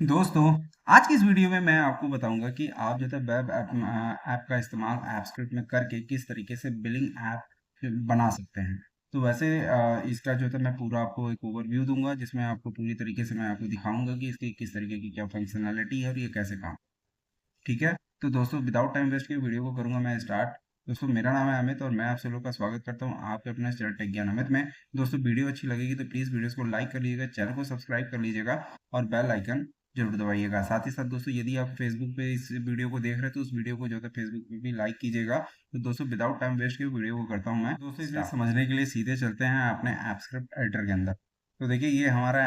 दोस्तों, आज की इस वीडियो में मैं आपको बताऊंगा कि आप जो है वेब ऐप का इस्तेमाल ऐपस्क्रिप्ट में करके किस तरीके से बिलिंग ऐप बना सकते हैं। तो वैसे इसका जो है मैं पूरा आपको एक ओवरव्यू दूंगा, जिसमें आपको पूरी तरीके से मैं आपको दिखाऊंगा कि इसकी किस तरीके की क्या फंक्शनैलिटी है और ये कैसे काम। ठीक है। तो दोस्तों, विदाउट टाइम वेस्ट के वीडियो को करूंगा मैं स्टार्ट। दोस्तों, मेरा नाम है अमित और मैं आप सब लोग का स्वागत करता हूं आपके अपने चैनल टेक ज्ञान अमित में। दोस्तों, वीडियो अच्छी लगेगी तो प्लीज़ वीडियोस को लाइक कर लीजिएगा, चैनल को सब्सक्राइब कर लीजिएगा और बेल आइकन जरूर दबाइएगा। साथ ही साथ दोस्तों, यदि आप फेसबुक पे इस वीडियो को देख रहे हैं तो उस वीडियो को जो है फेसबुक पे भी लाइक कीजिएगा। तो दोस्तों, विदाउट टाइम वेस्ट के वीडियो को करता हूँ मैं। दोस्तों, इसे समझने के लिए सीधे चलते हैं अपने एपस्क्रिप्ट एडिटर के अंदर। तो देखिए, ये हमारा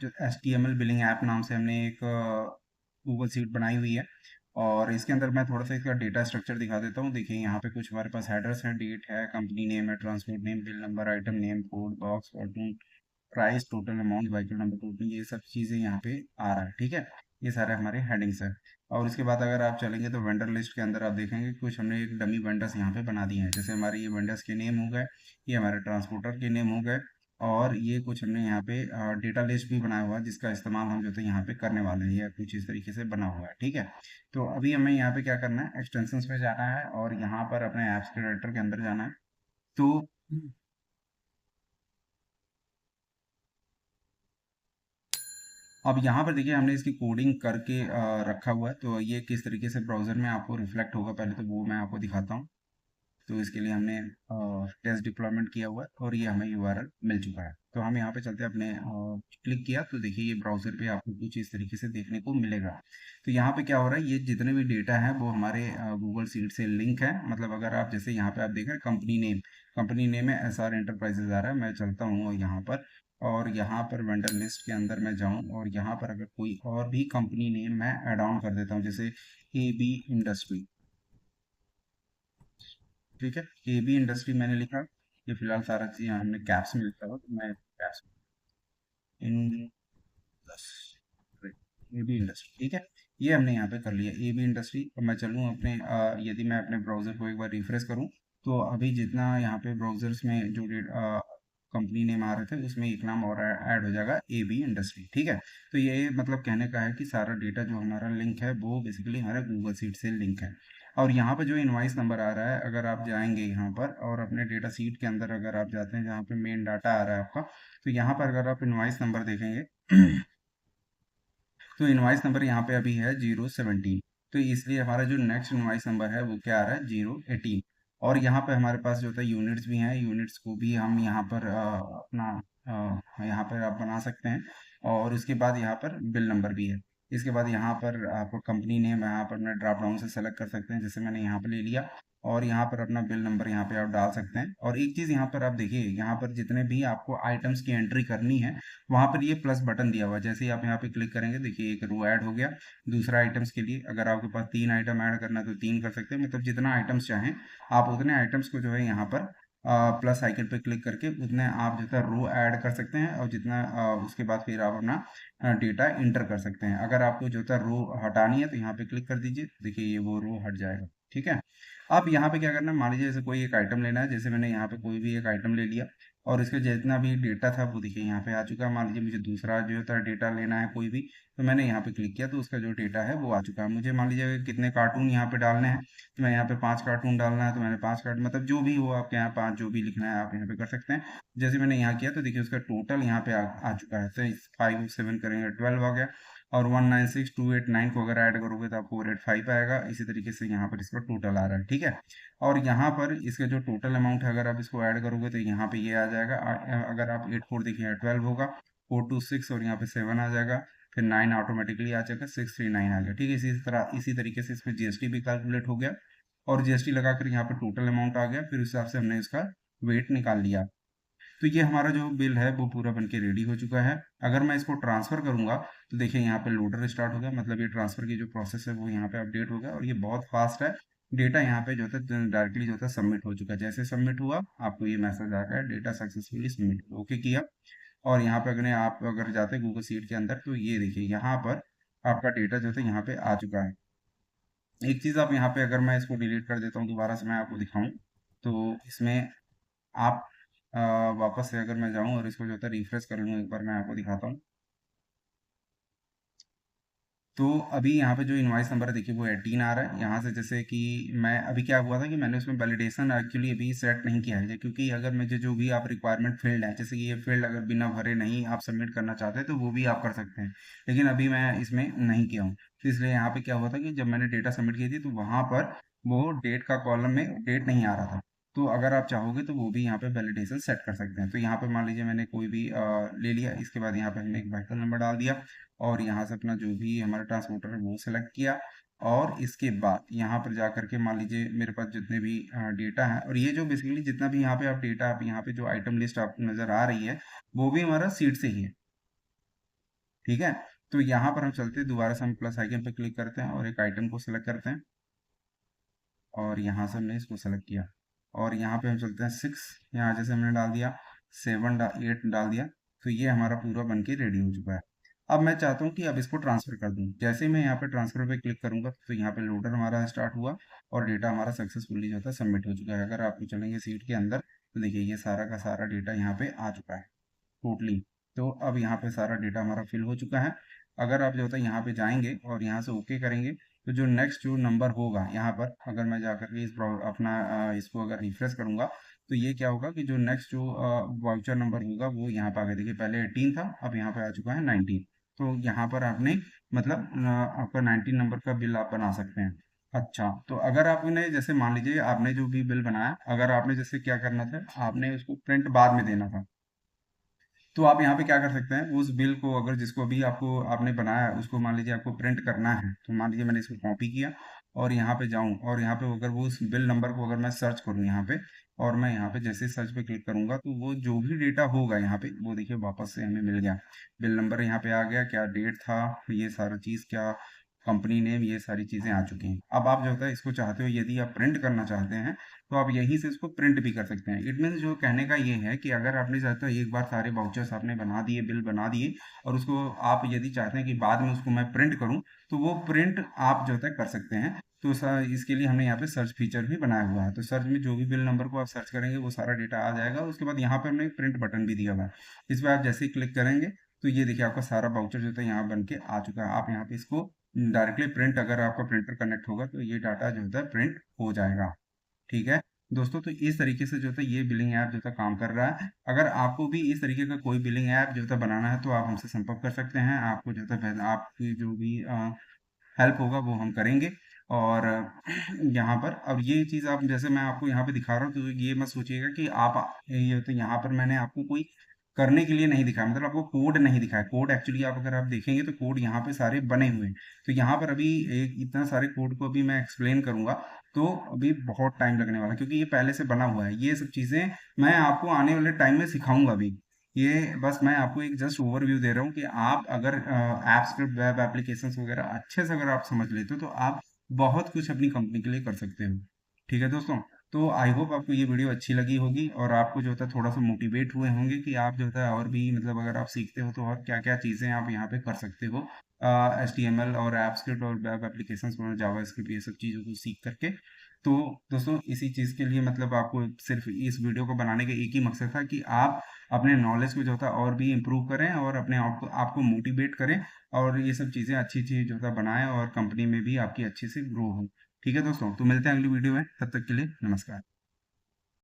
जो HTML बिलिंग ऐप नाम से हमने एक गूगल सीट बनाई हुई है। और इसके अंदर मैं थोड़ा सा इसका डेटा स्ट्रक्चर दिखा देता हूँ। देखिए, यहाँ पे कुछ हमारे पास हेडर्स हैं, डेट है, कंपनी नेम है, transport name, bill number, item name, code box, cartoon, price, total amount, vehicle number, total, ये सब चीज़ें यहाँ पे आ रहा है। ठीक है। ये सारे हमारे हेडिंग्स हैं। और उसके बाद अगर आप चलेंगे तो वेंडर लिस्ट के अंदर आप देखेंगे कुछ हमने एक डमी वेंडर्स यहाँ पे बना दिए हैं। जैसे हमारे ये वेंडर्स के नेम हो गए, ये हमारे ट्रांसपोर्टर के नेम हो गए, और ये कुछ हमने यहाँ पे डेटा लिस्ट भी बनाया हुआ है, जिसका इस्तेमाल हम जो है यहाँ पे करने वाले हैं। ये कुछ इस तरीके से बना हुआ है। ठीक है। तो अभी हमें यहाँ पे क्या करना है, एक्सटेंशंस पे जाना है और यहाँ पर अपने ऐप्स के डायरेक्टर के अंदर जाना है। तो अब यहाँ पर देखिए, हमने इसकी कोडिंग करके रखा हुआ है। तो ये किस तरीके से ब्राउज़र में आपको रिफ्लेक्ट होगा, पहले तो वो मैं आपको दिखाता हूँ। तो इसके लिए हमने टेस्ट डिप्लॉयमेंट किया हुआ है और ये हमें यूआरएल मिल चुका है। तो हम यहाँ पे चलते हैं अपने क्लिक किया तो देखिए, ये ब्राउज़र पे आपको कुछ इस तरीके से देखने को मिलेगा। तो यहाँ पे क्या हो रहा है, ये जितने भी डेटा है वो हमारे गूगल सीट से लिंक है। मतलब अगर आप जैसे यहाँ पे आप देख रहे हैं कंपनी नेम है SR एंटरप्राइजेज आ रहा है। मैं चलता हूँ यहाँ पर और यहाँ पर वेंडर लिस्ट के अंदर मैं जाऊँ और यहाँ पर अगर कोई और भी कंपनी नेम मैं ऐड ऑन कर देता हूँ, जैसे AB इंडस्ट्री। ठीक है। AB इंडस्ट्री मैंने लिखा। ये फिलहाल सारा चीज़ हमने कैप्स में लिखा हुआ, तो मैं कैप्स इंडस्ट्री, AB इंडस्ट्री। ठीक है। ये हमने यहाँ पे कर लिया AB इंडस्ट्री। अब मैं चलूँ अपने यदि मैं अपने ब्राउज़र को एक बार रिफ्रेश करूँ तो अभी जितना यहाँ पे ब्राउज़र्स में जो कंपनी नेम आ रहे थे उसमें एक नाम और ऐड हो जाएगा, AB इंडस्ट्री। ठीक है। तो ये मतलब कहने का है कि सारा डेटा जो हमारा लिंक है वो बेसिकली हमारे गूगल सीट से लिंक है। और यहाँ पर जो इनवाइस नंबर आ रहा है, अगर आप जाएंगे यहाँ पर और अपने डेटा सीट के अंदर अगर आप जाते हैं जहाँ पे मेन डाटा आ रहा है आपका, तो यहाँ पर अगर आप इनवाइस नंबर देखेंगे तो इनवाइस नंबर यहाँ पे अभी है 017। तो इसलिए हमारा जो नेक्स्ट इनवाइस नंबर है वो क्या आ रहा है, 018। और यहाँ पे हमारे पास जो होता है यूनिट्स भी हैं, यूनिट्स को भी हम यहाँ पर अपना यहाँ पर आप बना सकते हैं। और उसके बाद यहाँ पर बिल नंबर भी है। इसके बाद यहाँ पर आपको कंपनी नेम यहाँ पर अपना ड्रॉप डाउन से सेलेक्ट कर सकते हैं, जैसे मैंने यहाँ पर ले लिया। और यहाँ पर अपना बिल नंबर यहाँ पे आप डाल सकते हैं। और एक चीज़ यहाँ पर आप देखिए, यहाँ पर जितने भी आपको आइटम्स की एंट्री करनी है वहाँ पर ये प्लस बटन दिया हुआ है। जैसे ही आप यहाँ पे क्लिक करेंगे, देखिए एक रो ऐड हो गया। दूसरा आइटम्स के लिए अगर आपके पास 3 आइटम ऐड करना है तो 3 कर सकते हैं, मतलब जितना आइटम्स चाहें आप उतने आइटम्स को जो है यहाँ पर प्लस आइकन पे क्लिक करके उतने आप जो है रो ऐड कर सकते हैं। और जितना उसके बाद फिर आप अपना डेटा इंटर कर सकते हैं। अगर आपको जो है रो हटानी है तो यहाँ पे क्लिक कर दीजिए, देखिए ये वो रो हट जाएगा। ठीक है। अब यहाँ पे क्या करना है, मान लीजिए जैसे कोई एक आइटम लेना है, जैसे मैंने यहाँ पे कोई भी एक आइटम ले लिया और इसका जितना भी डेटा था वो देखिए यहाँ पे आ चुका है। मान लीजिए मुझे दूसरा जो था डेटा लेना है कोई भी, तो मैंने यहाँ पे क्लिक किया तो उसका जो डेटा है वो आ चुका है। मुझे मान लीजिए कितने कार्टून यहाँ पे डालने हैं, तो मैं यहाँ पे 5 कार्टून डालना है तो मैंने 5 कार्टून, मतलब जो भी हो आपके यहाँ 5 जो भी लिखना है आप यहाँ पे कर सकते हैं। जैसे मैंने यहाँ किया तो देखिए उसका टोटल यहाँ पे आ चुका है। तो 5 7 करेंगे 12 आ गया। और 196289 को अगर ऐड करोगे तो आपको 485 आएगा। इसी तरीके से यहाँ पर इसका टोटल आ रहा है। ठीक है। और यहाँ पर इसका जो टोटल अमाउंट है अगर आप इसको ऐड करोगे तो यहाँ पे ये आ जाएगा। अगर आप 8 4 देखिए 12 होगा, 4 2 6 और यहाँ पे 7 आ जाएगा, फिर 9 ऑटोमेटिकली आ जाएगा, 6 3 9 आ गया। ठीक है। इसी तरीके से इसमें जीएसटी भी कैलकुलेट हो गया और जीएसटी लगाकर यहाँ पे टोटल अमाउंट आ गया। फिर उस हिसाब से हमने इसका वेट निकाल लिया। तो ये हमारा जो बिल है वो पूरा बनके रेडी हो चुका है। अगर मैं इसको ट्रांसफ़र करूंगा तो देखिए यहाँ पे लोडर स्टार्ट हो गया, मतलब ये ट्रांसफ़र की जो प्रोसेस है वो यहाँ पे अपडेट हो गया और ये बहुत फास्ट है। डेटा यहाँ पे जो है डायरेक्टली जो है सबमिट हो चुका है। जैसे सबमिट हुआ आपको ये मैसेज आ गया, डेटा सक्सेसफुली सबमिट, ओके किया। और यहाँ पे अगर आप अगर जाते हैं गूगल सीट के अंदर तो ये देखिए यहाँ पर आपका डेटा जो है यहाँ पे आ चुका है। एक चीज़ आप यहाँ पे, अगर मैं इसको डिलीट कर देता हूँ दोबारा से मैं आपको दिखाऊं, तो इसमें आप वापस से अगर मैं जाऊं और इसको जो है रिफ्रेश कर लूँ एक बार, मैं आपको दिखाता हूँ। तो अभी यहाँ पे जो इनवॉइस नंबर है देखिए वो 18 आ रहा है। यहाँ से जैसे कि मैं अभी क्या हुआ था कि मैंने उसमें वैलिडेशन एक्चुअली अभी सेट नहीं किया है, क्योंकि अगर मुझे जो भी आप रिक्वायरमेंट फील्ड है, जैसे कि ये फील्ड अगर बिना भरे नहीं आप सबमिट करना चाहते हैं तो वो भी आप कर सकते हैं, लेकिन अभी मैं इसमें नहीं किया हूँ। तो इसलिए यहाँ पे क्या हुआ था कि जब मैंने डेटा सबमिट की थी तो वहाँ पर वो डेट का कॉलम में डेट नहीं आ रहा था। तो अगर आप चाहोगे तो वो भी यहाँ पे वैलिडेशन सेट कर सकते हैं। तो यहाँ पे मान लीजिए मैंने कोई भी ले लिया, इसके बाद यहाँ पे हमने एक व्हीकल नंबर डाल दिया और यहाँ से अपना जो भी हमारा ट्रांसपोर्टर है वो सेलेक्ट किया। और इसके बाद यहाँ पर जा करके मान लीजिए मेरे पास जितने भी डेटा है, और ये जो बेसिकली जितना भी यहाँ पे आप डेटा, आप यहाँ पे जो आइटम लिस्ट आपको नज़र आ रही है वो भी हमारा सीट से ही है। ठीक है, तो यहाँ पर हम चलते हैं, दोबारा से हम प्लस आइकन पे क्लिक करते हैं और एक आइटम को सेलेक्ट करते हैं और यहाँ से हमने इसको सेलेक्ट किया और यहाँ पे हम चलते हैं 6, यहाँ जैसे हमने डाल दिया 7 8 डाल दिया। तो ये हमारा पूरा बन के रेडी हो चुका है। अब मैं चाहता हूँ कि अब इसको ट्रांसफ़र कर दूँ। जैसे ही मैं यहाँ पे ट्रांसफ़र पे क्लिक करूँगा तो यहाँ पे लोडर हमारा स्टार्ट हुआ और डेटा हमारा सक्सेसफुली जो था सबमिट हो चुका है। अगर आप चलेंगे सीट के अंदर तो देखिए ये सारा का सारा डेटा यहाँ पे आ चुका है टोटली। तो अब यहाँ पे सारा डेटा हमारा फिल हो चुका है। अगर आप जो होता है यहाँ पे जाएंगे और यहाँ से ओके करेंगे तो जो नेक्स्ट जो नंबर होगा यहाँ पर, अगर मैं जाकर के अपना इसको अगर रिफ्रेश करूँगा तो ये क्या होगा कि जो नेक्स्ट जो वाउचर नंबर होगा वो यहाँ पे आ गया। देखिए पहले 18 था, अब यहाँ पे आ चुका है 19। तो यहाँ पर आपने मतलब आपका 19 नंबर का बिल आप बना सकते हैं। अच्छा, तो अगर आपने जैसे मान लीजिए आपने जो भी बिल बनाया, अगर आपने जैसे क्या करना था, आपने उसको प्रिंट बाद में देना था, तो आप यहाँ पे क्या कर सकते हैं, उस बिल को अगर जिसको भी आपको आपने बनाया है उसको मान लीजिए आपको प्रिंट करना है, तो मान लीजिए मैंने इसको कॉपी किया और यहाँ पे जाऊँ और यहाँ पे अगर वो उस बिल नंबर को अगर मैं सर्च करूँ यहाँ पे, और मैं यहाँ पे जैसे सर्च पे क्लिक करूंगा तो वो जो भी डेटा होगा यहाँ पे वो देखिए वापस से हमें मिल गया। बिल नंबर यहाँ पे आ गया, क्या डेट था, ये सारा चीज़, क्या कंपनी नेम, ये सारी चीज़ें आ चुकी हैं। अब आप जो होता है इसको चाहते हो, यदि आप प्रिंट करना चाहते हैं तो आप यहीं से इसको प्रिंट भी कर सकते हैं। इट मीन्स जो कहने का ये है कि अगर आपने चाहते हो एक बार सारे वाउचर्स आपने बना दिए, बिल बना दिए, और उसको आप यदि चाहते हैं कि बाद में उसको मैं प्रिंट करूं तो वो प्रिंट आप जो होता है कर सकते हैं। तो इसके लिए हमने यहाँ पे सर्च फीचर भी बनाया हुआ है। तो सर्च में जो भी बिल नंबर को आप सर्च करेंगे वो सारा डेटा आ जाएगा। उसके बाद यहाँ पे हमने प्रिंट बटन भी दिया हुआ है, इस पर आप जैसे ही क्लिक करेंगे तो ये देखिए आपका सारा वाउचर जो होता है यहाँ बन के आ चुका है। आप यहाँ पे इसको डायरेक्टली प्रिंट, अगर आपका प्रिंटर कनेक्ट होगा तो ये डाटा जो होता है प्रिंट हो जाएगा। ठीक है दोस्तों, तो इस तरीके से जो है ये बिलिंग ऐप जो है काम कर रहा है। अगर आपको भी इस तरीके का कोई बिलिंग ऐप जो है बनाना है तो आप हमसे संपर्क कर सकते हैं। आपको जो है आपकी जो भी हेल्प होगा वो हम करेंगे। और यहाँ पर अब ये चीज़ आप जैसे मैं आपको यहाँ पे दिखा रहा हूँ तो ये मत सोचिएगा कि आप ये तो यहाँ पर मैंने आपको कोई करने के लिए नहीं दिखाया, मतलब आपको कोड नहीं दिखाया। कोड एक्चुअली आप अगर आप देखेंगे तो कोड यहाँ पे सारे बने हुए हैं। तो यहाँ पर अभी एक इतना सारे कोड को अभी मैं एक्सप्लेन करूंगा तो अभी बहुत टाइम लगने वाला है, क्योंकि ये पहले से बना हुआ है। ये सब चीज़ें मैं आपको आने वाले टाइम में सिखाऊंगा अभी। ये बस मैं आपको एक जस्ट ओवरव्यू दे रहा हूँ कि आप अगर ऐप स्क्रिप्ट, वेब एप्लीकेशंस वगैरह अच्छे से अगर आप समझ लेते हो तो आप बहुत कुछ अपनी कंपनी के लिए कर सकते हो। ठीक है दोस्तों, तो आई होप आपको ये वीडियो अच्छी लगी होगी और आपको जो होता है थोड़ा सा मोटिवेट हुए होंगे कि आप जो होता है और भी मतलब अगर आप सीखते हो तो और क्या क्या चीज़ें आप यहाँ पे कर सकते हो HTML और ऐप स्क्रिप्ट और वेब एप्लीकेशंस और जावा स्क्रिप्ट, ये सब चीज़ों को सीख करके। तो दोस्तों इसी चीज़ के लिए मतलब आपको सिर्फ इस वीडियो को बनाने का एक ही मकसद था कि आप अपने नॉलेज को जो था और भी इम्प्रूव करें और अपने आपको मोटिवेट करें और ये सब चीज़ें अच्छी अच्छी जो था बनाएं और कंपनी में भी आपकी अच्छे से ग्रो हो। ठीक है दोस्तों, तो मिलते हैं अगली वीडियो में, तब तक के लिए नमस्कार।